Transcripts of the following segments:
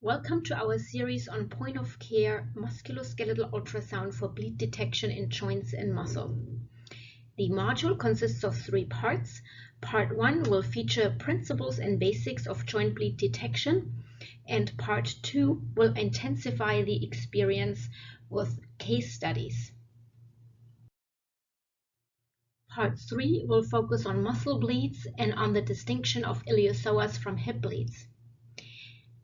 Welcome to our series on point-of-care musculoskeletal ultrasound for bleed detection in joints and muscle. The module consists of 3 parts. Part 1 will feature principles and basics of joint bleed detection, and Part 2 will intensify the experience with case studies. Part 3 will focus on muscle bleeds and on the distinction of iliopsoas from hip bleeds.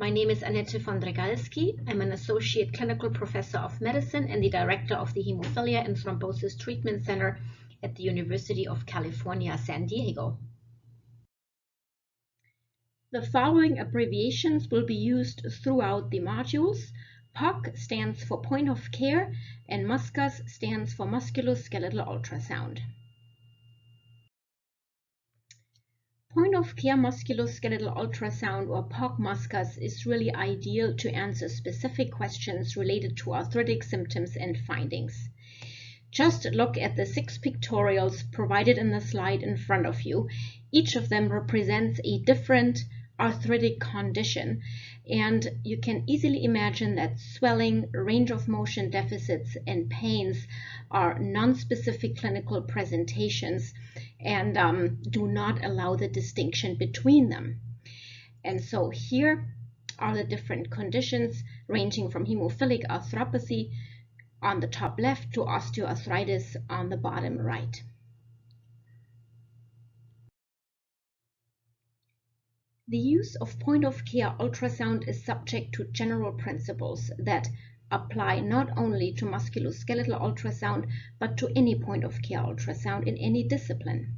My name is Annette von Dregalski. I'm an Associate Clinical Professor of Medicine and the Director of the Hemophilia and Thrombosis Treatment Center at the University of California, San Diego. The following abbreviations will be used throughout the modules. POC stands for Point of Care and MUSCUS stands for Musculoskeletal Ultrasound. Point-of-care musculoskeletal ultrasound, or POC-MUSCUS, is really ideal to answer specific questions related to arthritic symptoms and findings. Just look at the 6 pictorials provided in the slide in front of you. Each of them represents a different arthritic condition, and you can easily imagine that swelling, range of motion deficits, and pains are non-specific clinical presentations and do not allow the distinction between them. And so here are the different conditions ranging from hemophilic arthropathy on the top left to osteoarthritis on the bottom right. The use of point-of-care ultrasound is subject to general principles that apply not only to musculoskeletal ultrasound, but to any point-of-care ultrasound in any discipline.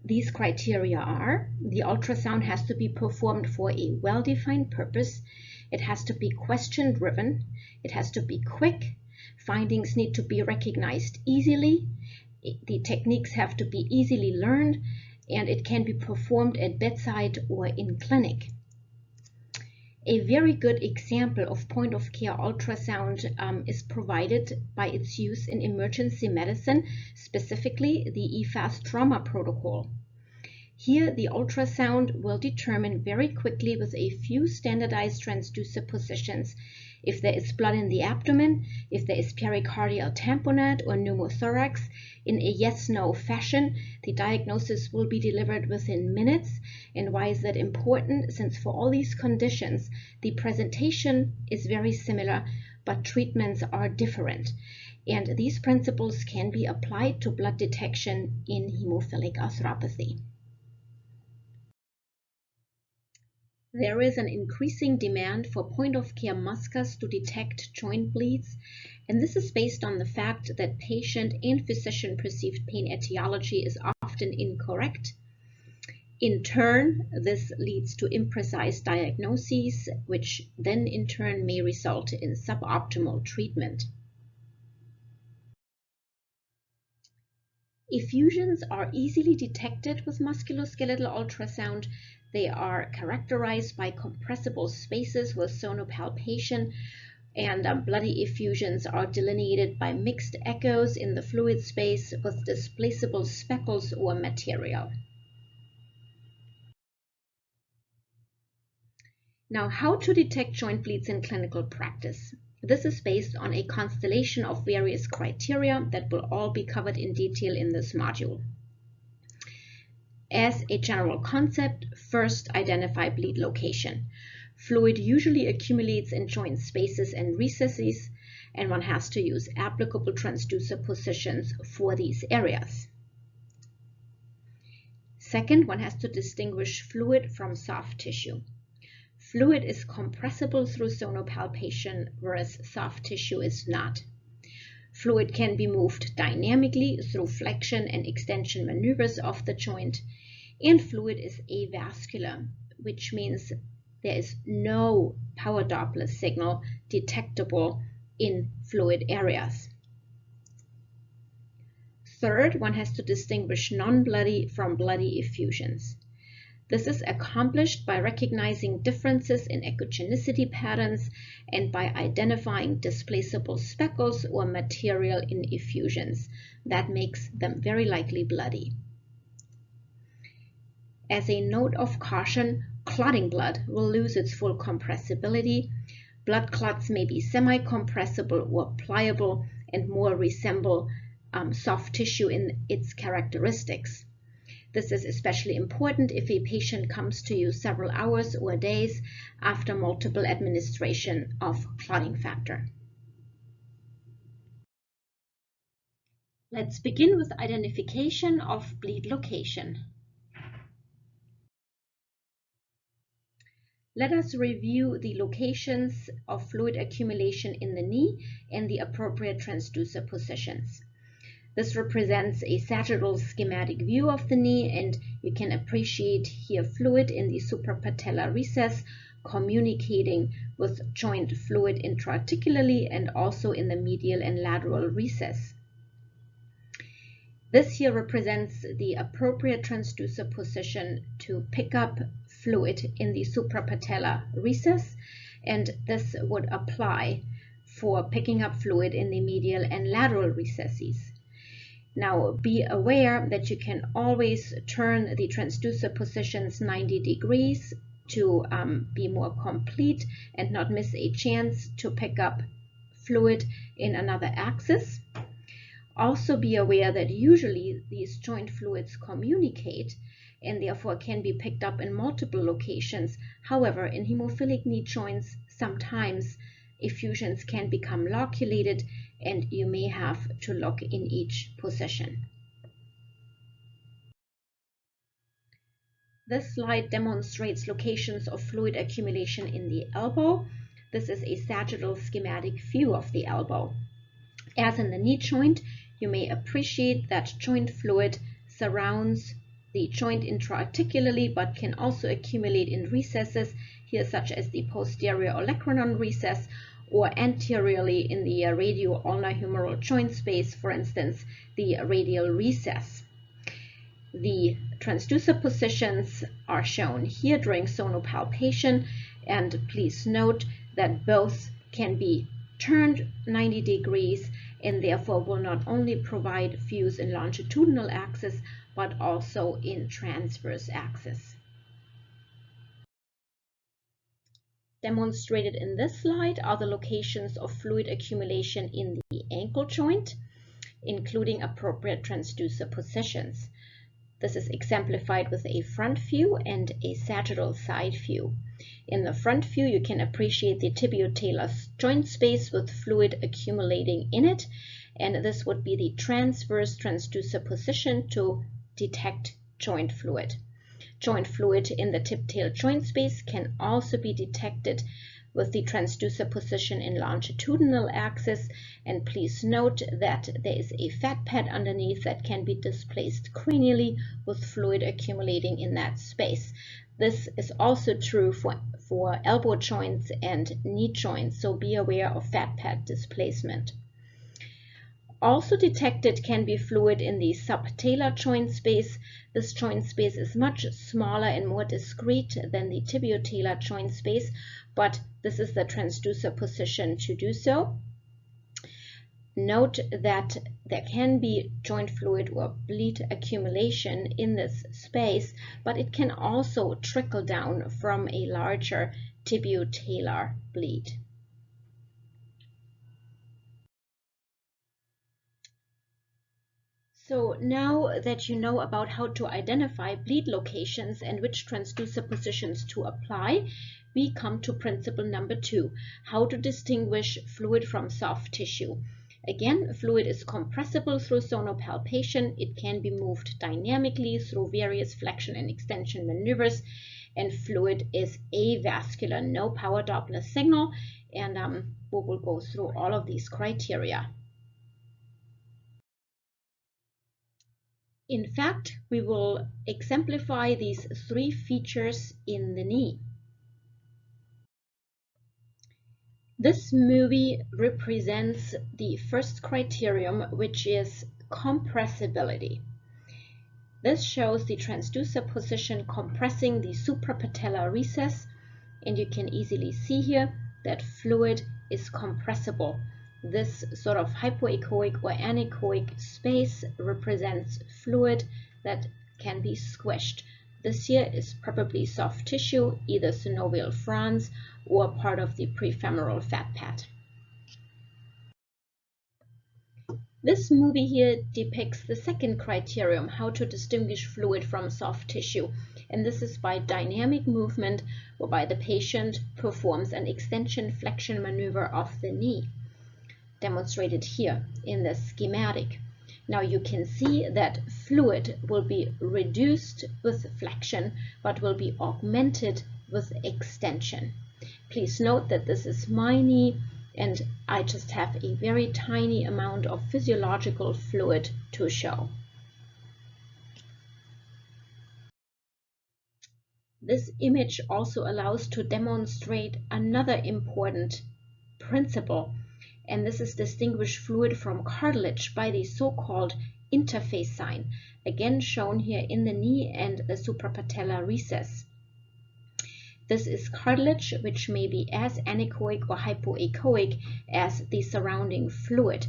These criteria are: the ultrasound has to be performed for a well-defined purpose, it has to be question-driven, it has to be quick, findings need to be recognized easily, the techniques have to be easily learned, and it can be performed at bedside or in clinic. A very good example of point-of-care ultrasound is provided by its use in emergency medicine, specifically the EFAS trauma protocol. Here, the ultrasound will determine very quickly with a few standardized transducer positions if there is blood in the abdomen, if there is pericardial tamponade or pneumothorax. In a yes-no fashion, the diagnosis will be delivered within minutes. And why is that important? Since for all these conditions, the presentation is very similar, but treatments are different. And these principles can be applied to blood detection in hemophilic arthropathy. There is an increasing demand for point-of-care MUSCUS to detect joint bleeds, and this is based on the fact that patient and physician perceived pain etiology is often incorrect. In turn, this leads to imprecise diagnoses, which then in turn may result in suboptimal treatment. Effusions are easily detected with musculoskeletal ultrasound. They are characterized by compressible spaces with sonopalpation, and bloody effusions are delineated by mixed echoes in the fluid space with displaceable speckles or material. Now, how to detect joint bleeds in clinical practice? This is based on a constellation of various criteria that will all be covered in detail in this module. As a general concept, first identify bleed location. Fluid usually accumulates in joint spaces and recesses, and one has to use applicable transducer positions for these areas. Second, one has to distinguish fluid from soft tissue. Fluid is compressible through sonopalpation, whereas soft tissue is not. Fluid can be moved dynamically through flexion and extension maneuvers of the joint, and fluid is avascular, which means there is no power Doppler signal detectable in fluid areas. Third, one has to distinguish non-bloody from bloody effusions. This is accomplished by recognizing differences in echogenicity patterns and by identifying displaceable speckles or material in effusions. That makes them very likely bloody. As a note of caution, clotting blood will lose its full compressibility. Blood clots may be semi-compressible or pliable and more resemble soft tissue in its characteristics. This is especially important if a patient comes to you several hours or days after multiple administration of clotting factor. Let's begin with identification of bleed location. Let us review the locations of fluid accumulation in the knee and the appropriate transducer positions. This represents a sagittal schematic view of the knee, and you can appreciate here fluid in the suprapatellar recess communicating with joint fluid intra-articularly and also in the medial and lateral recess. This here represents the appropriate transducer position to pick up fluid in the suprapatellar recess, and this would apply for picking up fluid in the medial and lateral recesses. Now be aware that you can always turn the transducer positions 90 degrees to be more complete and not miss a chance to pick up fluid in another axis. Also be aware that usually these joint fluids communicate and therefore can be picked up in multiple locations. However, in hemophilic knee joints, sometimes effusions can become loculated and you may have to look in each position. This slide demonstrates locations of fluid accumulation in the elbow. This is a sagittal schematic view of the elbow. As in the knee joint, you may appreciate that joint fluid surrounds the joint intra-articularly but can also accumulate in recesses here, such as the posterior olecranon recess, or anteriorly in the radio-ulnar humeral joint space, for instance, the radial recess. The transducer positions are shown here during sonopalpation, and please note that both can be turned 90 degrees and therefore will not only provide views in longitudinal axis but also in transverse axis. Demonstrated in this slide are the locations of fluid accumulation in the ankle joint, including appropriate transducer positions. This is exemplified with a front view and a sagittal side view. In the front view, you can appreciate the tibiotalar joint space with fluid accumulating in it, and this would be the transverse transducer position to detect joint fluid. Joint fluid in the tib-tail joint space can also be detected with the transducer position in longitudinal axis, and please note that there is a fat pad underneath that can be displaced cranially with fluid accumulating in that space. This is also true for elbow joints and knee joints, so be aware of fat pad displacement. Also detected can be fluid in the subtalar joint space. This joint space is much smaller and more discrete than the tibiotalar joint space, but this is the transducer position to do so. Note that there can be joint fluid or bleed accumulation in this space, but it can also trickle down from a larger tibiotalar bleed. So now that you know about how to identify bleed locations and which transducer positions to apply, we come to principle number 2, how to distinguish fluid from soft tissue. Again, fluid is compressible through sonopalpation. It can be moved dynamically through various flexion and extension maneuvers, and fluid is avascular, no power Doppler signal, and we will go through all of these criteria. In fact, we will exemplify these 3 features in the knee. This movie represents the first criterion, which is compressibility. This shows the transducer position compressing the suprapatellar recess, and you can easily see here that fluid is compressible. This sort of hypoechoic or anechoic space represents fluid that can be squished. This here is probably soft tissue, either synovial frons or part of the prefemoral fat pad. This movie here depicts the second criterion, how to distinguish fluid from soft tissue, and this is by dynamic movement, whereby the patient performs an extension flexion maneuver of the knee, demonstrated here in the schematic. Now you can see that fluid will be reduced with flexion, but will be augmented with extension. Please note that this is my knee, and I just have a very tiny amount of physiological fluid to show. This image also allows to demonstrate another important principle, and this is distinguish fluid from cartilage by the so-called interface sign, again shown here in the knee and the suprapatellar recess. This is cartilage, which may be as anechoic or hypoechoic as the surrounding fluid.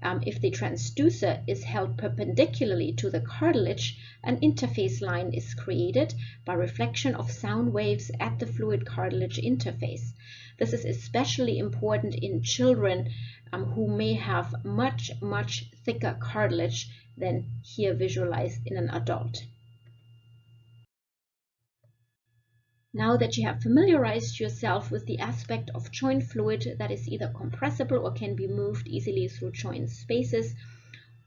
If the transducer is held perpendicularly to the cartilage, an interface line is created by reflection of sound waves at the fluid cartilage interface. This is especially important in children who may have much thicker cartilage than here visualized in an adult. Now that you have familiarized yourself with the aspect of joint fluid that is either compressible or can be moved easily through joint spaces,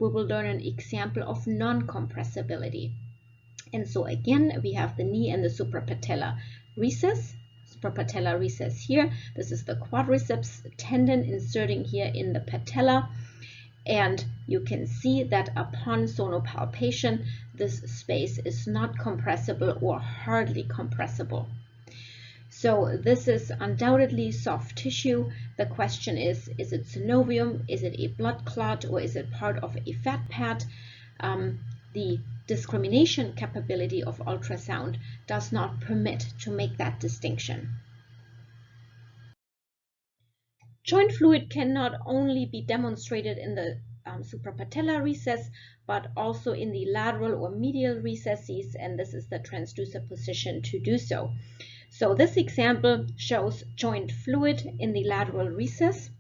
we will learn an example of non-compressibility. And so again, we have the knee and the suprapatellar recess. Suprapatellar recess here. This is the quadriceps tendon inserting here in the patella. And you can see that upon sonopalpation, this space is not compressible or hardly compressible. So this is undoubtedly soft tissue. The question is it synovium, is it a blood clot, or is it part of a fat pad? The discrimination capability of ultrasound does not permit to make that distinction. Joint fluid can not only be demonstrated in the suprapatellar recess, but also in the lateral or medial recesses, and this is the transducer position to do so. So this example shows joint fluid in the lateral recess.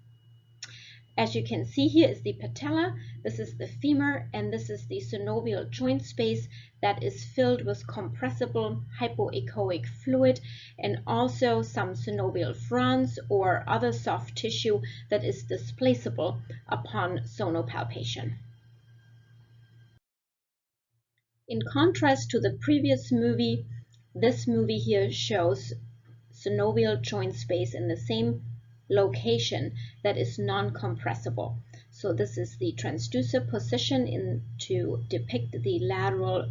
As you can see, here is the patella, this is the femur, and this is the synovial joint space that is filled with compressible hypoechoic fluid, and also some synovial frons or other soft tissue that is displaceable upon sonopalpation. In contrast to the previous movie, this movie here shows synovial joint space in the same location that is non-compressible. So this is the transducer position to depict the lateral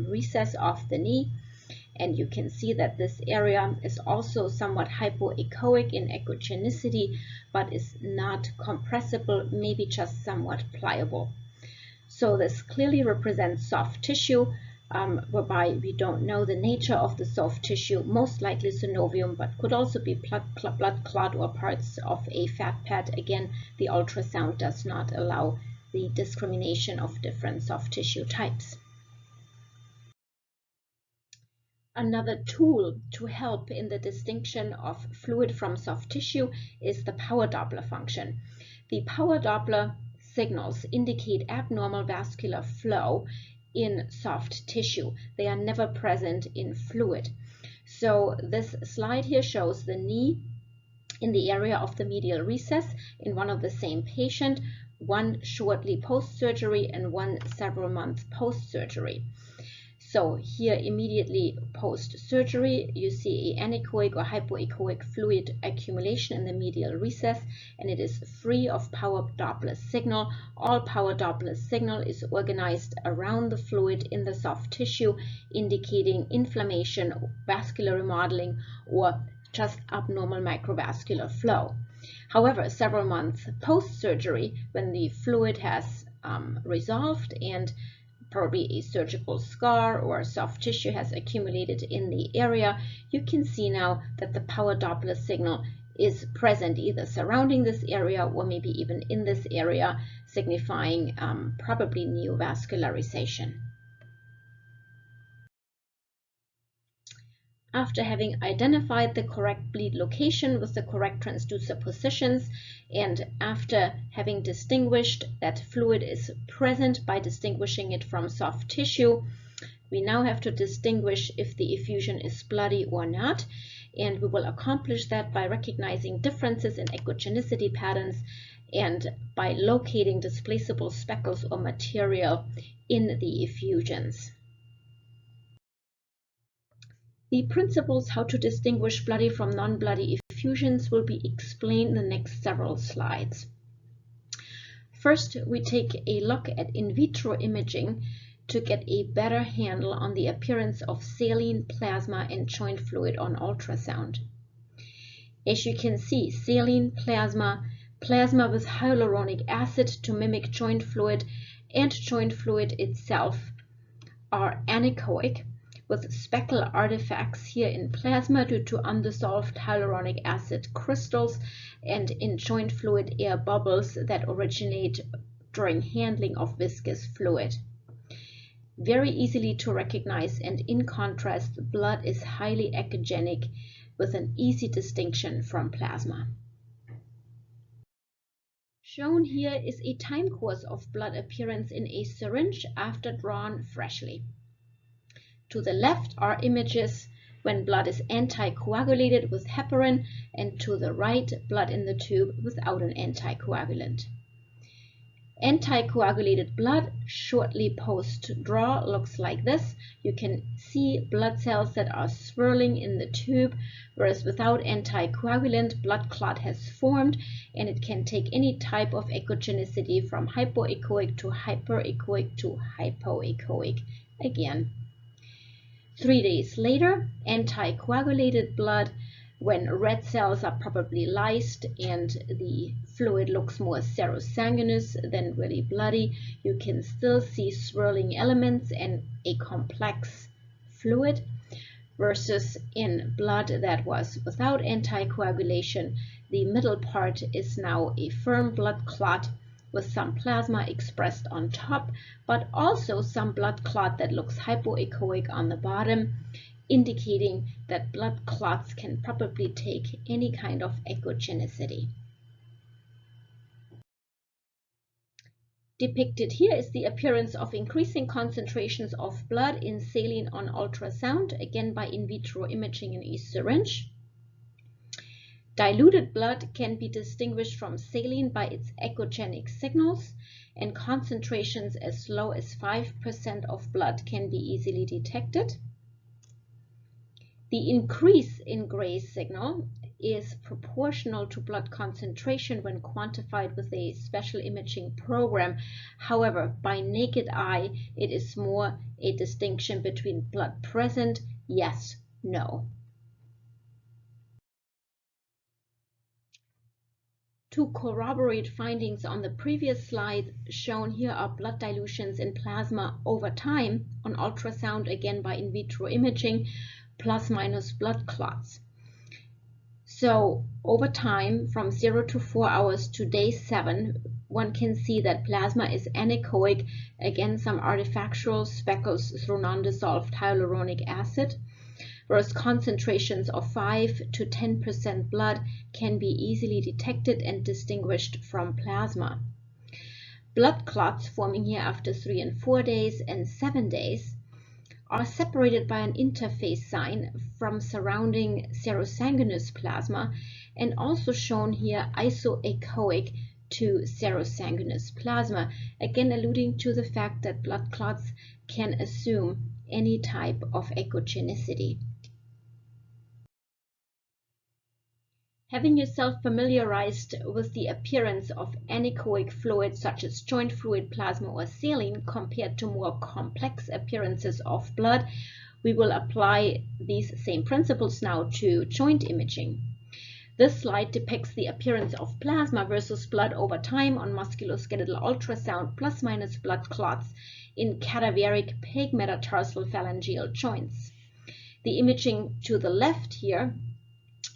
recess of the knee, and you can see that this area is also somewhat hypoechoic in echogenicity, but is not compressible, maybe just somewhat pliable. So this clearly represents soft tissue, whereby we don't know the nature of the soft tissue, most likely synovium, but could also be blood clot or parts of a fat pad. Again, the ultrasound does not allow the discrimination of different soft tissue types. Another tool to help in the distinction of fluid from soft tissue is the power Doppler function. The power Doppler signals indicate abnormal vascular flow in soft tissue. They are never present in fluid. So this slide here shows the knee in the area of the medial recess in one of the same patient, one shortly post-surgery and one several months post-surgery. So here immediately post-surgery, you see an anechoic or hypoechoic fluid accumulation in the medial recess, and it is free of power Doppler signal. All power Doppler signal is organized around the fluid in the soft tissue, indicating inflammation, vascular remodeling, or just abnormal microvascular flow. However, several months post-surgery, when the fluid has resolved and probably a surgical scar or soft tissue has accumulated in the area, you can see now that the power Doppler signal is present either surrounding this area or maybe even in this area, signifying probably neovascularization. After having identified the correct bleed location with the correct transducer positions, and after having distinguished that fluid is present by distinguishing it from soft tissue, we now have to distinguish if the effusion is bloody or not, and we will accomplish that by recognizing differences in echogenicity patterns and by locating displaceable speckles or material in the effusions. The principles how to distinguish bloody from non-bloody effusions will be explained in the next several slides. First, we take a look at in vitro imaging to get a better handle on the appearance of saline, plasma, and joint fluid on ultrasound. As you can see, saline, plasma with hyaluronic acid to mimic joint fluid, and joint fluid itself are anechoic, with speckle artifacts here in plasma due to undissolved hyaluronic acid crystals, and in joint fluid air bubbles that originate during handling of viscous fluid. Very easily to recognize, and in contrast, blood is highly echogenic with an easy distinction from plasma. Shown here is a time course of blood appearance in a syringe after drawn freshly. To the left are images when blood is anticoagulated with heparin, and to the right, blood in the tube without an anticoagulant. Anticoagulated blood shortly post-draw looks like this. You can see blood cells that are swirling in the tube, whereas without anticoagulant, blood clot has formed, and it can take any type of echogenicity from hypoechoic to hyperechoic to hypoechoic again. 3 days later, anticoagulated blood, when red cells are probably lysed and the fluid looks more serosanguinous than really bloody, you can still see swirling elements and a complex fluid, versus in blood that was without anticoagulation, the middle part is now a firm blood clot with some plasma expressed on top, but also some blood clot that looks hypoechoic on the bottom, indicating that blood clots can probably take any kind of echogenicity. Depicted here is the appearance of increasing concentrations of blood in saline on ultrasound, again by in vitro imaging in a syringe. Diluted blood can be distinguished from saline by its echogenic signals, and concentrations as low as 5% of blood can be easily detected. The increase in gray signal is proportional to blood concentration when quantified with a special imaging program. However, by naked eye, it is more a distinction between blood present, yes, no. To corroborate findings on the previous slide, shown here are blood dilutions in plasma over time on ultrasound, again by in vitro imaging, plus minus blood clots. So over time, from 0 to 4 hours to day 7, one can see that plasma is anechoic, again some artifactual speckles through non-dissolved hyaluronic acid, whereas concentrations of 5 to 10% blood can be easily detected and distinguished from plasma. Blood clots forming here after 3 and 4 days and 7 days are separated by an interface sign from surrounding serosanguinous plasma, and also shown here isoechoic to serosanguinous plasma, again alluding to the fact that blood clots can assume any type of echogenicity. Having yourself familiarized with the appearance of anechoic fluids such as joint fluid, plasma, or saline compared to more complex appearances of blood, we will apply these same principles now to joint imaging. This slide depicts the appearance of plasma versus blood over time on musculoskeletal ultrasound plus minus blood clots in cadaveric pig metatarsal phalangeal joints. The imaging to the left here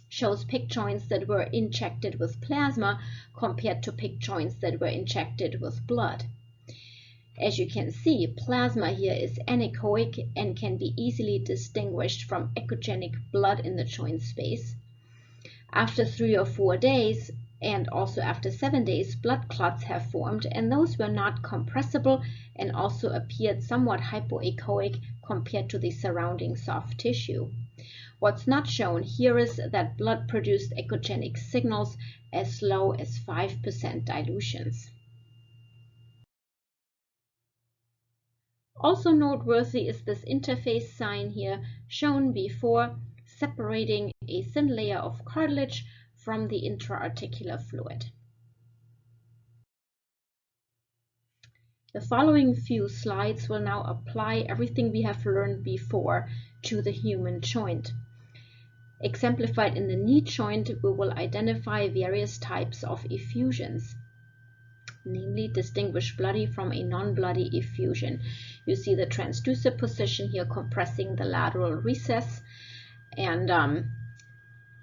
shows pig joints that were injected with plasma compared to pig joints that were injected with blood. As you can see, plasma here is anechoic and can be easily distinguished from echogenic blood in the joint space. After 3 or 4 days, and also after 7 days, blood clots have formed, and those were not compressible and also appeared somewhat hypoechoic compared to the surrounding soft tissue. What's not shown here is that blood produced echogenic signals as low as 5% dilutions. Also noteworthy is this interface sign here, shown before, separating a thin layer of cartilage from the intra-articular fluid. The following few slides will now apply everything we have learned before to the human joint. Exemplified in the knee joint, we will identify various types of effusions, namely distinguish bloody from a non-bloody effusion. You see the transducer position here compressing the lateral recess, and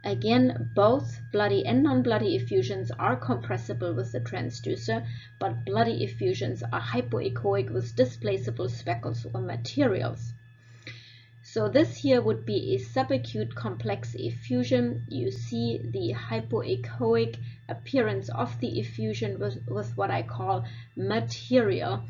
again, both bloody and non-bloody effusions are compressible with the transducer, but bloody effusions are hypoechoic with displaceable speckles or materials. So this here would be a subacute complex effusion. You see the hypoechoic appearance of the effusion with what I call material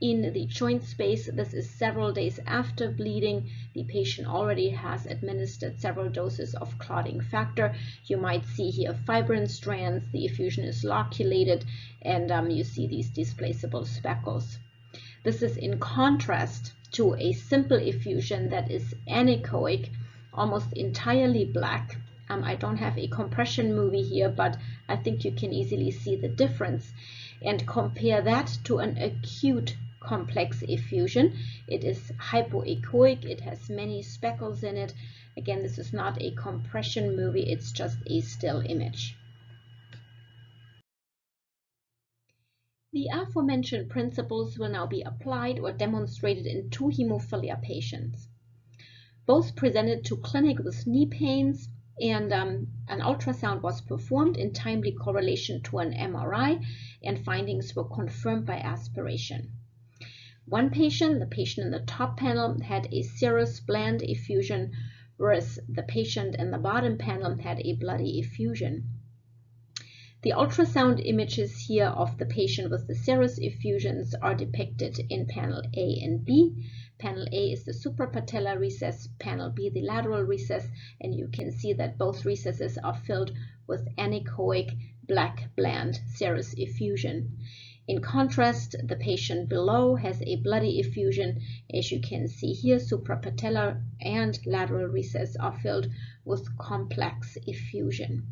in the joint space. This is several days after bleeding. The patient already has administered several doses of clotting factor. You might see here fibrin strands. The effusion is loculated, and you see these displaceable speckles. This is in contrast to a simple effusion that is anechoic, almost entirely black. I don't have a compression movie here, but I think you can easily see the difference. And compare that to an acute complex effusion. It is hypoechoic, it has many speckles in it. Again, this is not a compression movie, it's just a still image. The aforementioned principles will now be applied or demonstrated in 2 hemophilia patients. Both presented to clinic with knee pains, and an ultrasound was performed in timely correlation to an MRI, and findings were confirmed by aspiration. One patient, the patient in the top panel, had a serous bland effusion, whereas the patient in the bottom panel had a bloody effusion. The ultrasound images here of the patient with the serous effusions are depicted in panel A and B. Panel A is the suprapatellar recess, panel B the lateral recess, and you can see that both recesses are filled with anechoic black bland serous effusion. In contrast, the patient below has a bloody effusion. As you can see here, suprapatellar and lateral recess are filled with complex effusion.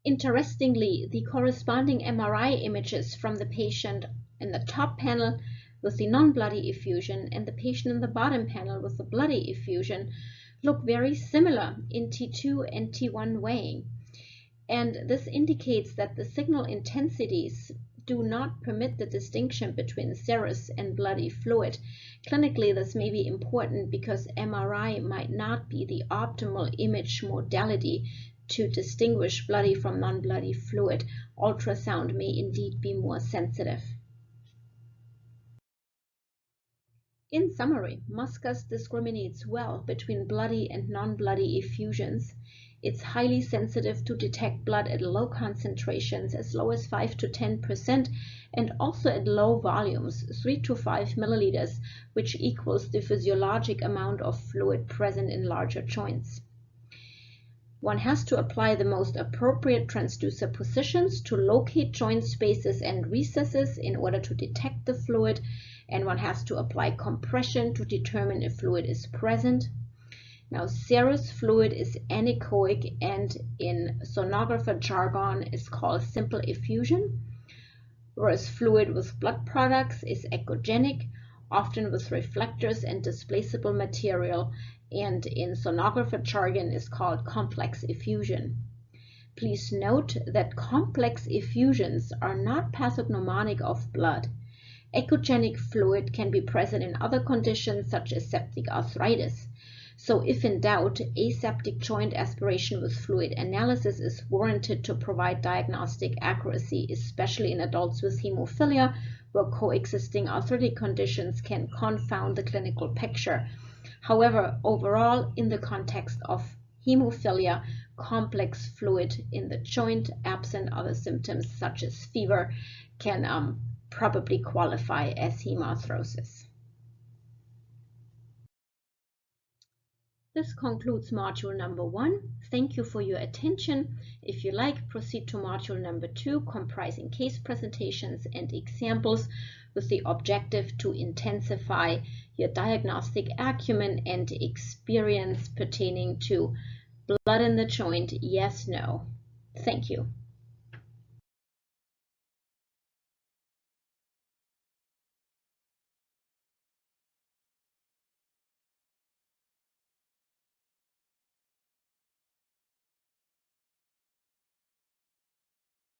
Interestingly, the corresponding MRI images from the patient in the top panel with the non-bloody effusion and the patient in the bottom panel with the bloody effusion look very similar in T2 and T1 weighing. And this indicates that the signal intensities do not permit the distinction between serous and bloody fluid. Clinically, this may be important because MRI might not be the optimal image modality to distinguish bloody from non-bloody fluid. Ultrasound may indeed be more sensitive. In summary, MUSCUS discriminates well between bloody and non-bloody effusions. It's highly sensitive to detect blood at low concentrations as low as 5 to 10% and also at low volumes, 3 to 5 milliliters, which equals the physiologic amount of fluid present in larger joints. One has to apply the most appropriate transducer positions to locate joint spaces and recesses in order to detect the fluid, and one has to apply compression to determine if fluid is present. Now, serous fluid is anechoic and in sonographer jargon is called simple effusion, whereas fluid with blood products is echogenic, often with reflectors and displaceable material, and in sonographer jargon is called complex effusion. Please note that complex effusions are not pathognomonic of blood. Echogenic fluid can be present in other conditions such as septic arthritis. So if in doubt, aseptic joint aspiration with fluid analysis is warranted to provide diagnostic accuracy, especially in adults with hemophilia, where coexisting arthritic conditions can confound the clinical picture. However, overall, in the context of hemophilia, complex fluid in the joint, absent other symptoms such as fever, can probably qualify as hemarthrosis. This concludes module number 1. Thank you for your attention. If you like, proceed to module number 2, comprising case presentations and examples with the objective to intensify your diagnostic acumen and experience pertaining to blood in the joint, yes, no. Thank you.